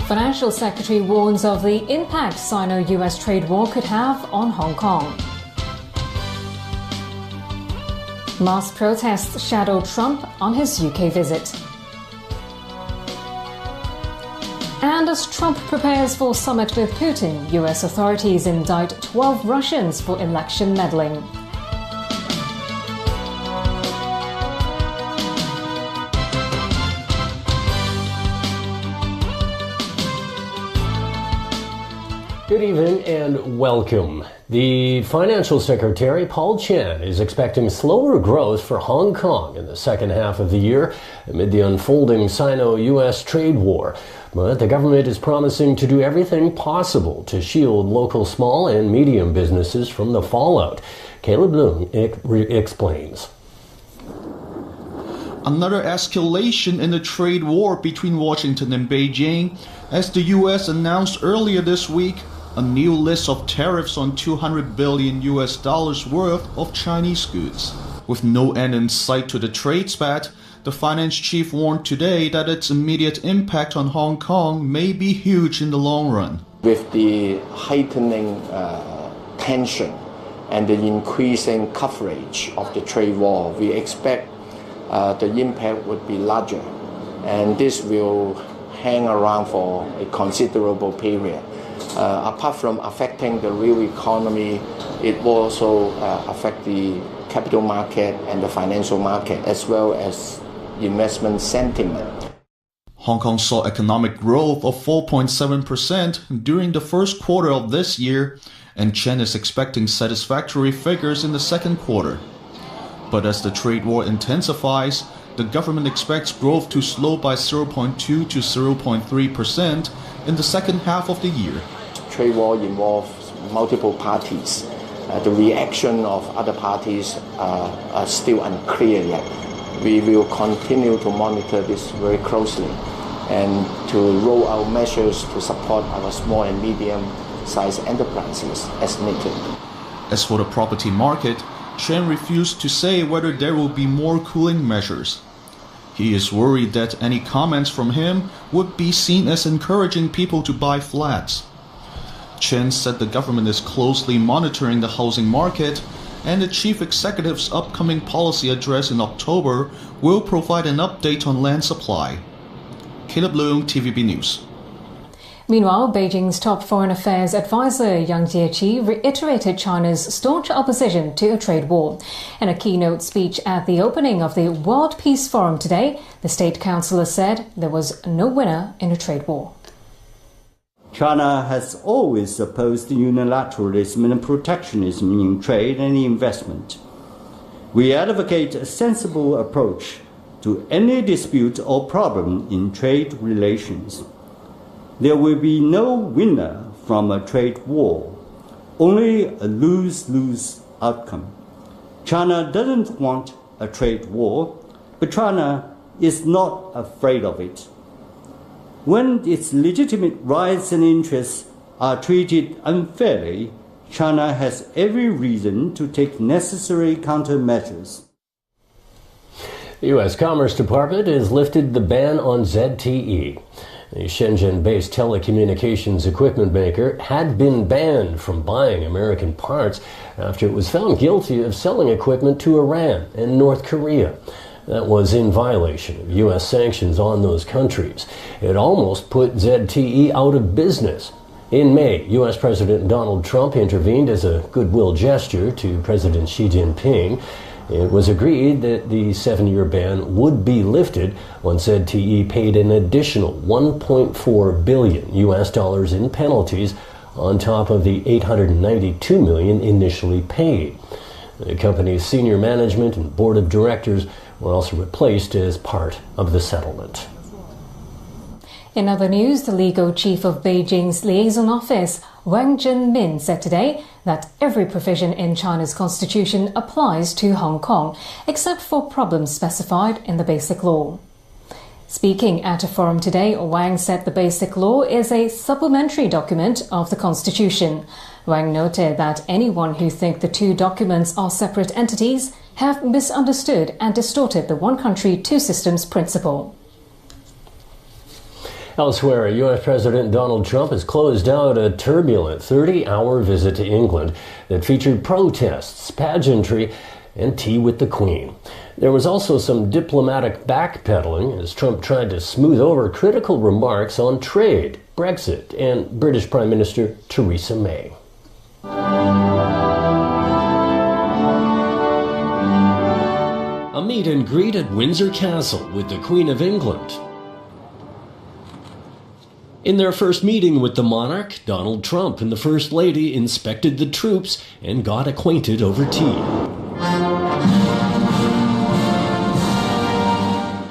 Financial Secretary warns of the impact Sino-US trade war could have on Hong Kong. Mass protests shadow Trump on his UK visit. And as Trump prepares for summit with Putin, US authorities indict 12 Russians for election meddling. Good evening and welcome. The Financial Secretary, Paul Chan, is expecting slower growth for Hong Kong in the second half of the year amid the unfolding Sino-US trade war. But the government is promising to do everything possible to shield local small and medium businesses from the fallout. Caleb Leung explains. Another escalation in the trade war between Washington and Beijing, as the U.S. announced earlier this week a new list of tariffs on $200 billion worth of Chinese goods. With no end in sight to the trade spat, the finance chief warned today that its immediate impact on Hong Kong may be huge in the long run. With the heightening tension and the increasing coverage of the trade war, we expect the impact would be larger, and this will hang around for a considerable period. Apart from affecting the real economy, it will also affect the capital market and the financial market, as well as investment sentiment. Hong Kong saw economic growth of 4.7% during the first quarter of this year, and Chen is expecting satisfactory figures in the second quarter. But as the trade war intensifies, the government expects growth to slow by 0.2 to 0.3% in the second half of the year. Trade war involves multiple parties. The reaction of other parties are still unclear yet. We will continue to monitor this very closely and to roll out measures to support our small and medium-sized enterprises as needed. As for the property market, Chen refused to say whether there will be more cooling measures. He is worried that any comments from him would be seen as encouraging people to buy flats. Chen said the government is closely monitoring the housing market, and the chief executive's upcoming policy address in October will provide an update on land supply. Caleb Leung, TVB News. Meanwhile, Beijing's top foreign affairs advisor Yang Jiechi reiterated China's staunch opposition to a trade war. In a keynote speech at the opening of the World Peace Forum today, the state councillor said there was no winner in a trade war. China has always opposed unilateralism and protectionism in trade and investment. We advocate a sensible approach to any dispute or problem in trade relations. There will be no winner from a trade war, only a lose-lose outcome. China doesn't want a trade war, but China is not afraid of it. When its legitimate rights and interests are treated unfairly, China has every reason to take necessary countermeasures. The U.S. Commerce Department has lifted the ban on ZTE. The Shenzhen-based telecommunications equipment maker had been banned from buying American parts after it was found guilty of selling equipment to Iran and North Korea. That was in violation of U.S. sanctions on those countries. It almost put ZTE out of business. In May, U.S. President Donald Trump intervened as a goodwill gesture to President Xi Jinping. It was agreed that the 7-year ban would be lifted once ZTE paid an additional $1.4 billion US in penalties on top of the $892 million initially paid. The company's senior management and board of directors were also replaced as part of the settlement. In other news, the legal chief of Beijing's liaison office, Wang Zhenmin, said today that every provision in China's constitution applies to Hong Kong, except for problems specified in the Basic Law. Speaking at a forum today, Wang said the Basic Law is a supplementary document of the Constitution. Wang noted that anyone who thinks the two documents are separate entities have misunderstood and distorted the one country, two systems principle. Elsewhere, U.S. President Donald Trump has closed out a turbulent 30-hour visit to England that featured protests, pageantry, and tea with the Queen. There was also some diplomatic backpedaling as Trump tried to smooth over critical remarks on trade, Brexit, and British Prime Minister Theresa May. A meet and greet at Windsor Castle with the Queen of England. In their first meeting with the monarch, Donald Trump and the First Lady inspected the troops and got acquainted over tea.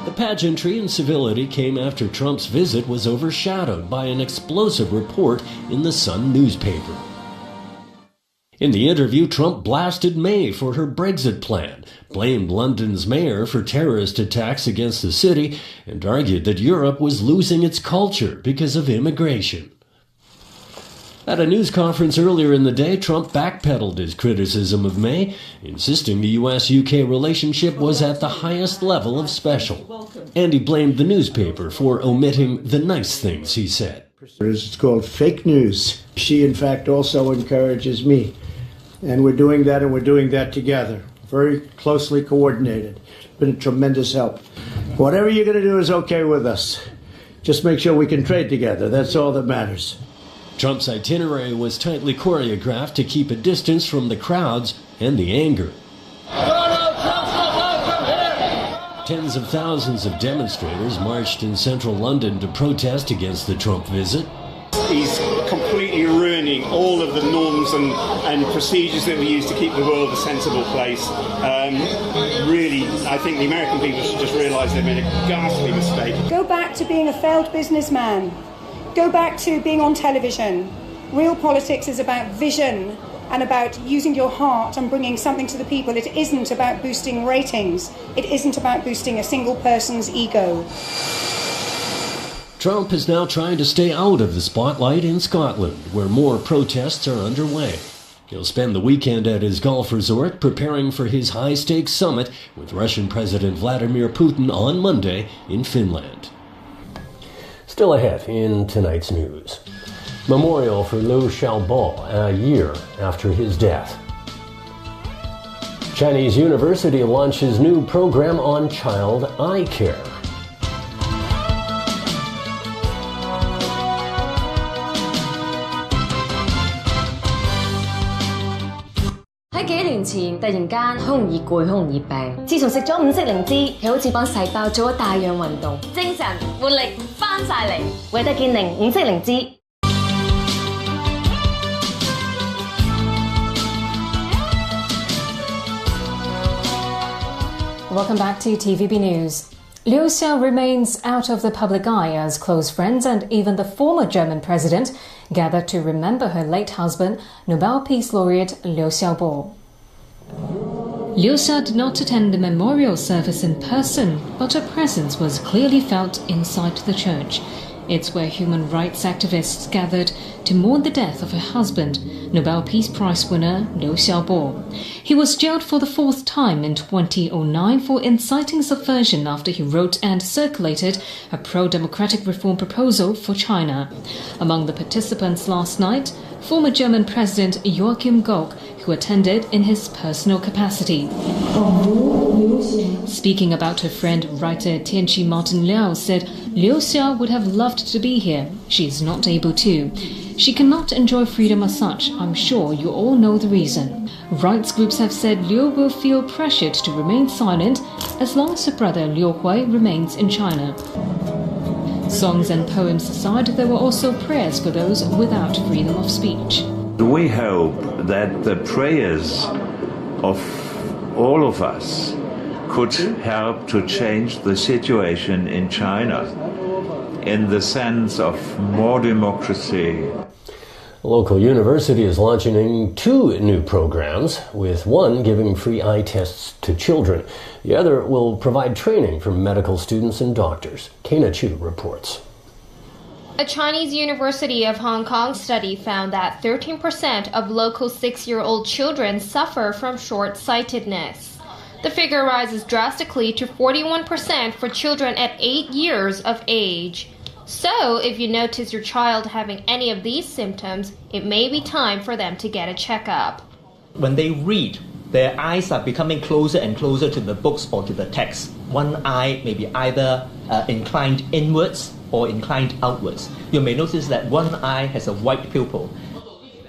The pageantry and civility came after Trump's visit was overshadowed by an explosive report in the Sun newspaper. In the interview, Trump blasted May for her Brexit plan, blamed London's mayor for terrorist attacks against the city, and argued that Europe was losing its culture because of immigration. At a news conference earlier in the day, Trump backpedaled his criticism of May, insisting the U.S.-UK relationship was at the highest level of special. And he blamed the newspaper for omitting the nice things he said. It's called fake news. She, in fact, also encourages me. And we're doing that, and we're doing that together. Very closely coordinated. It's been a tremendous help. Whatever you're going to do is okay with us. Just make sure we can trade together. That's all that matters. Trump's itinerary was tightly choreographed to keep a distance from the crowds and the anger. Tens of thousands of demonstrators marched in central London to protest against the Trump visit. He's completely ruining all of the norms and procedures that we use to keep the world a sensible place. Really, I think the American people should just realise they've made a ghastly mistake. Go back to being a failed businessman. Go back to being on television. Real politics is about vision and about using your heart and bringing something to the people. It isn't about boosting ratings. It isn't about boosting a single person's ego. Trump is now trying to stay out of the spotlight in Scotland, where more protests are underway. He'll spend the weekend at his golf resort preparing for his high-stakes summit with Russian President Vladimir Putin on Monday in Finland. Still ahead in tonight's news. Memorial for Liu Xiaobo a year after his death. Chinese university launches new program on child eye care.喺幾年前突然間好容易攰，好容易病。自從食咗五色靈芝，佢好似幫細胞做咗大量運動，精神活力翻晒嚟。維特健寧五色靈芝。Welcome back to TVB News. Liu Xia remains out of the public eye as close friends and even the former German president gather to remember her late husband, Nobel Peace Laureate Liu Xiaobo. Liu Xia did not attend the memorial service in person, but her presence was clearly felt inside the church. It's where human rights activists gathered to mourn the death of her husband, Nobel Peace Prize winner Liu Xiaobo. He was jailed for the fourth time in 2009 for inciting subversion after he wrote and circulated a pro-democratic reform proposal for China. Among the participants last night, former German President Joachim Gauck, who attended in his personal capacity. Speaking about her friend, writer Tianqi Martin Liao said Liu Xia would have loved to be here. She is not able to. She cannot enjoy freedom as such. I'm sure you all know the reason. Rights groups have said Liu will feel pressured to remain silent as long as her brother Liu Hui remains in China. Songs and poems aside, there were also prayers for those without freedom of speech. We hope that the prayers of all of us could help to change the situation in China in the sense of more democracy. A local university is launching 2 new programs, with one giving free eye tests to children. The other will provide training for medical students and doctors. Kana Chu reports. A Chinese University of Hong Kong study found that 13% of local 6-year-old children suffer from short-sightedness. The figure rises drastically to 41% for children at 8 years of age. So, if you notice your child having any of these symptoms, it may be time for them to get a checkup. When they read, their eyes are becoming closer and closer to the books or to the text. One eye may be either inclined inwards or inclined outwards. You may notice that one eye has a white pupil.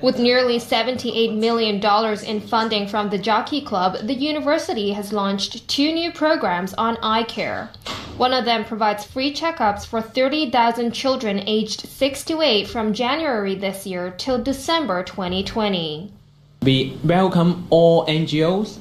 With nearly $78 million in funding from the Jockey Club, the university has launched 2 new programs on eye care. One of them provides free checkups for 30,000 children aged 6 to 8 from January this year till December 2020. We welcome all NGOs,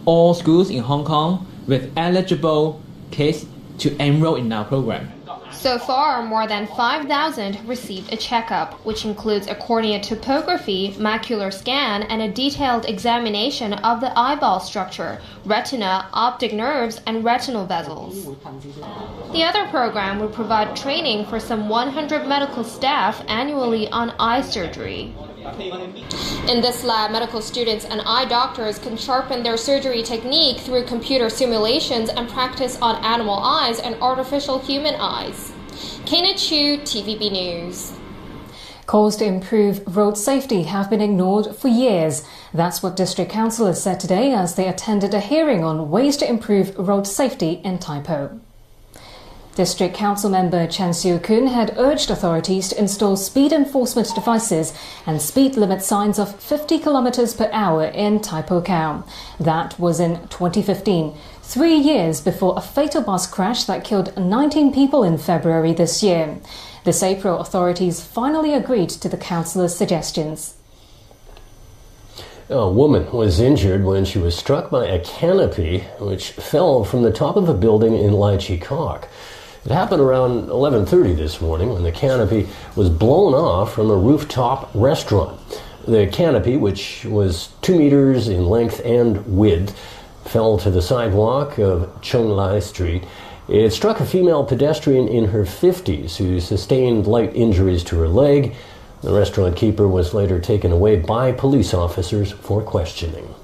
all schools in Hong Kong with eligible kids to enroll in our program. So far, more than 5,000 received a checkup, which includes a cornea topography, macular scan, and a detailed examination of the eyeball structure, retina, optic nerves, and retinal vessels. The other program will provide training for some 100 medical staff annually on eye surgery. In this lab, medical students and eye doctors can sharpen their surgery technique through computer simulations and practice on animal eyes and artificial human eyes. Kena Chu, TVB News. Calls to improve road safety have been ignored for years. That's what district councillors said today as they attended a hearing on ways to improve road safety in Tai Po. District Council member Chan Siu Kun had urged authorities to install speed enforcement devices and speed limit signs of 50 km per hour in Tai Po Kau. That was in 2015, 3 years before a fatal bus crash that killed 19 people in February this year. This April, authorities finally agreed to the councillors' suggestions. A woman was injured when she was struck by a canopy which fell from the top of a building in Lai Chi Kok. It happened around 11:30 this morning when the canopy was blown off from a rooftop restaurant. The canopy, which was 2 meters in length and width, fell to the sidewalk of Chung Lai Street. It struck a female pedestrian in her 50s who sustained light injuries to her leg. The restaurant keeper was later taken away by police officers for questioning.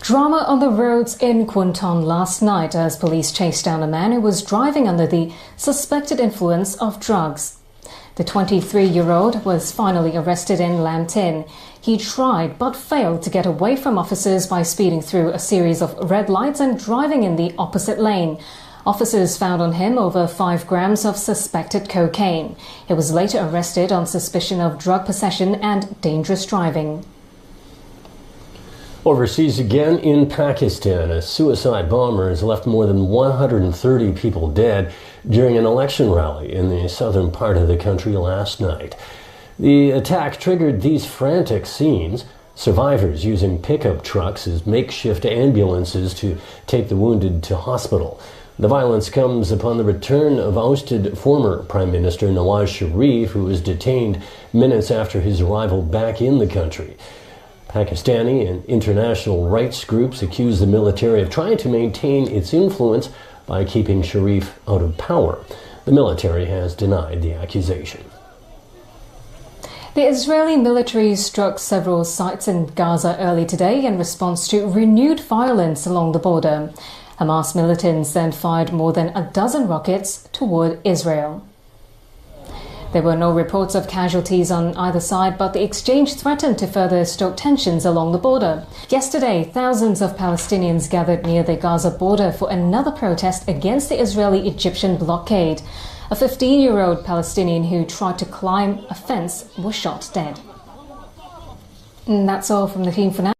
Drama on the roads in Kwun Tong last night as police chased down a man who was driving under the suspected influence of drugs. The 23-year-old was finally arrested in Lam Tin. He tried but failed to get away from officers by speeding through a series of red lights and driving in the opposite lane. Officers found on him over 5 grams of suspected cocaine. He was later arrested on suspicion of drug possession and dangerous driving. Overseas again in Pakistan, a suicide bomber has left more than 130 people dead during an election rally in the southern part of the country last night. The attack triggered these frantic scenes, survivors using pickup trucks as makeshift ambulances to take the wounded to hospital. The violence comes upon the return of ousted former Prime Minister Nawaz Sharif, who was detained minutes after his arrival back in the country. Pakistani and international rights groups accuse the military of trying to maintain its influence by keeping Sharif out of power. The military has denied the accusation. The Israeli military struck several sites in Gaza early today in response to renewed violence along the border. Hamas militants then fired more than a dozen rockets toward Israel. There were no reports of casualties on either side, but the exchange threatened to further stoke tensions along the border. Yesterday, thousands of Palestinians gathered near the Gaza border for another protest against the Israeli-Egyptian blockade. A 15-year-old Palestinian who tried to climb a fence was shot dead. And that's all from the team for now.